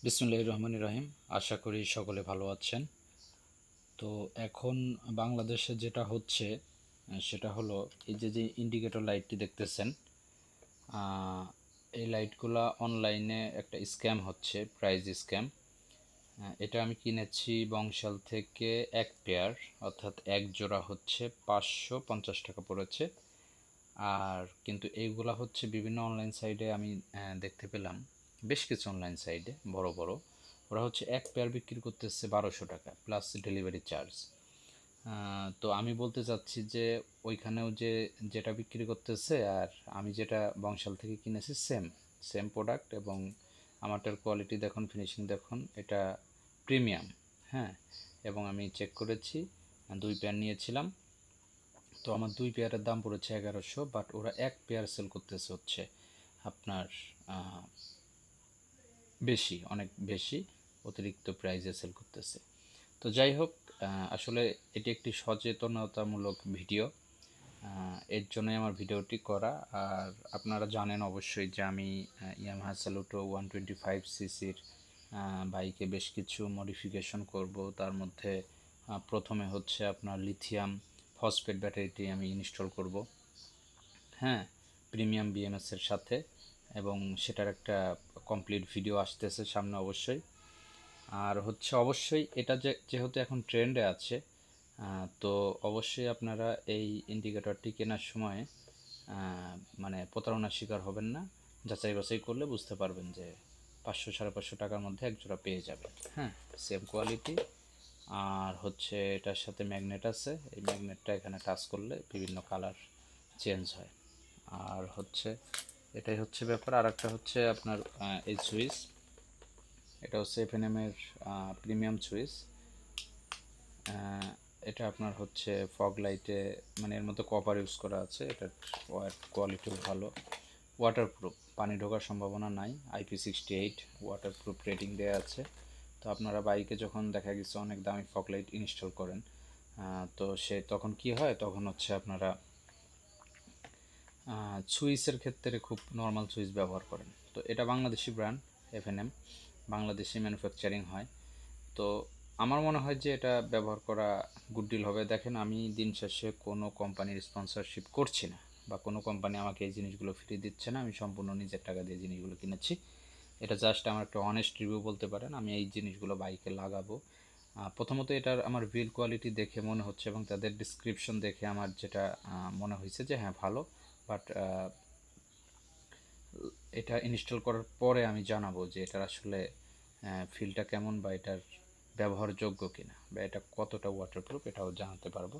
বিসমিল্লাহির রহমানির রহিম। আশা করি সকলে ভালো আছেন। তো এখন বাংলাদেশে যেটা হচ্ছে সেটা হলো এই যে ইন্ডিকেটর লাইটটি দেখতেছেন, আহ, এই লাইটগুলা অনলাইনে একটা স্ক্যাম হচ্ছে, প্রাইজ স্ক্যাম। এটা আমি কিনেছি বংশাল থেকে এক পেয়ার, অর্থাৎ এক জোড়া হচ্ছে 550 টাকা পড়েছে। আর কিন্তু এইগুলা হচ্ছে বিভিন্ন অনলাইন সাইটে আমি দেখতে পেলাম, বেশ কিছু অনলাইন সাইটে বড় বড়, ওরা হচ্ছে এক পেয়ার বিক্রি করতেছে 1200 টাকা প্লাস ডেলিভারি চার্জ। তো আমি বলতে চাচ্ছি যে ওইখানেও যেটা বিক্রি করতেছে আর আমি যেটা বংশাল থেকে কিনেছি সেম সেম প্রোডাক্ট, এবং আমারটার কোয়ালিটি দেখুন, ফিনিশিং দেখুন, এটা প্রিমিয়াম। হ্যাঁ, এবং আমি চেক করেছি, দুই পেয়ার নিয়েছিলাম। তো আমার দুই পেয়ারের দাম পড়েছে 1100, বাট ওরা এক পেয়ার সেল করতেছে হচ্ছে আপনার আহ, বেশি, অনেক বেশি, অতিরিক্ত প্রাইসে সেল করতেছে। তো যাই হোক, আসলে এটি একটি সচেতনতামূলক ভিডিও, এর জন্যই আমার ভিডিওটি করা। আর আপনারা জানেন অবশ্যই যে আমি ইয়ামাহা স্যালুটো 125 সিসির বাইকে বেশ কিছু মডিফিকেশন করব। তার মধ্যে প্রথমে হচ্ছে আপনার লিথিয়াম ফসফেট ব্যাটারিটি আমি ইনস্টল করব, হ্যাঁ, প্রিমিয়াম বিএমএসের সাথে, এবং সেটার একটা কমপ্লিট ভিডিও আসতেছে সামনে অবশ্যই। আর হচ্ছে অবশ্যই এটা যেহেতু এখন ট্রেন্ডে আছে, তো অবশ্যই আপনারা এই ইন্ডিকেটরটি কেনার সময় মানে প্রতারণার শিকার হবেন না। যাচাই বাছাই করলে বুঝতে পারবেন যে 500 সাড়ে 500 টাকার মধ্যে এক জোড়া পেয়ে যাবেন। হ্যাঁ, সেম কোয়ালিটি। আর হচ্ছে এটার সাথে ম্যাগনেট আছে, এই ম্যাগনেটটা এখানে টাচ করলে বিভিন্ন কালার চেঞ্জ হয়। আর হচ্ছে এটাই হচ্ছে ব্যাপার। আর একটা হচ্ছে আপনার এই সুইচ, এটা হচ্ছে এফএনএম এর প্রিমিয়াম সুইচ। এটা আপনার হচ্ছে ফগ লাইটে, মানে এর মধ্যে কপার ইউজ করা আছে, এটার কোয়ালিটিও ভালো, ওয়াটারপ্রুফ, পানি ঢোকার সম্ভাবনা নাই, IP68 ওয়াটারপ্রুফ রেটিং দেওয়া আছে। তো আপনারা বাইকে যখন দেখা গেছে অনেক দামি ফগ লাইট ইনস্টল করেন, তো তখন কি হয়, তখন হচ্ছে আপনারা সুইচের ক্ষেত্রে খুব নর্মাল সুইচ ব্যবহার করেন। তো এটা বাংলাদেশি ব্র্যান্ড, এফএনএম, বাংলাদেশি ম্যানুফ্যাকচারিং হয়। তো আমার মনে হয় যে এটা ব্যবহার করা গুড ডিল হবে। দেখেন, আমি দিন শেষে কোনো কোম্পানির স্পন্সরশিপ করছি না, বা কোনো কোম্পানি আমাকে এই জিনিসগুলো ফ্রি দিচ্ছে না, আমি সম্পূর্ণ নিজের টাকা দিয়ে জিনিসগুলো কিনেছি। এটা জাস্ট আমার একটা অনেস্ট রিভিউ বলতে পারেন, আমি এই জিনিসগুলো বাইকে লাগাবো। প্রথমত এটার আমার বিল কোয়ালিটি দেখে মনে হচ্ছে, এবং তাদের ডিসক্রিপশন দেখে আমার যেটা মনে হয়েছে যে হ্যাঁ ভালো। বাট এটা ইনস্টল করার পরে আমি জানাবো যে এটার আসলে ফিলটা কেমন, বা এটার ব্যবহারযোগ্য কিনা, বা এটা কতটা ওয়াটারপ্রুফ, এটাও জানাতে পারবো।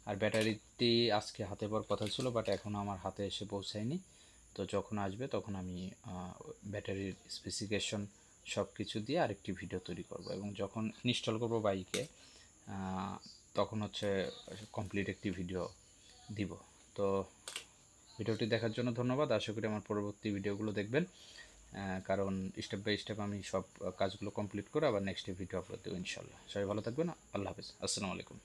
আর ব্যাটারিটি আজকে হাতে পাওয়ার কথা ছিল, বাট এখনও আমার হাতে এসে পৌঁছায়নি। তো যখন আসবে তখন আমি ব্যাটারির স্পেসিফিকেশন সব কিছু দিয়ে আরেকটি ভিডিও তৈরি করব, এবং যখন ইনস্টল করব বাইকে, তখন হচ্ছে কমপ্লিট একটি ভিডিও দিব। তো ভিডিওটি দেখার জন্য ধন্যবাদ। আশা করি আমার পরবর্তী ভিডিওগুলো দেখবেন, কারণ স্টেপ বাই স্টেপ আমি সব কাজগুলো কমপ্লিট করে আবার নেক্সট ভিডিও আপলোড দেবো ইনশাল্লাহ। সবাই ভালো থাকবেন। আল্লাহ হাফেজ, আসসালামু আলাইকুম।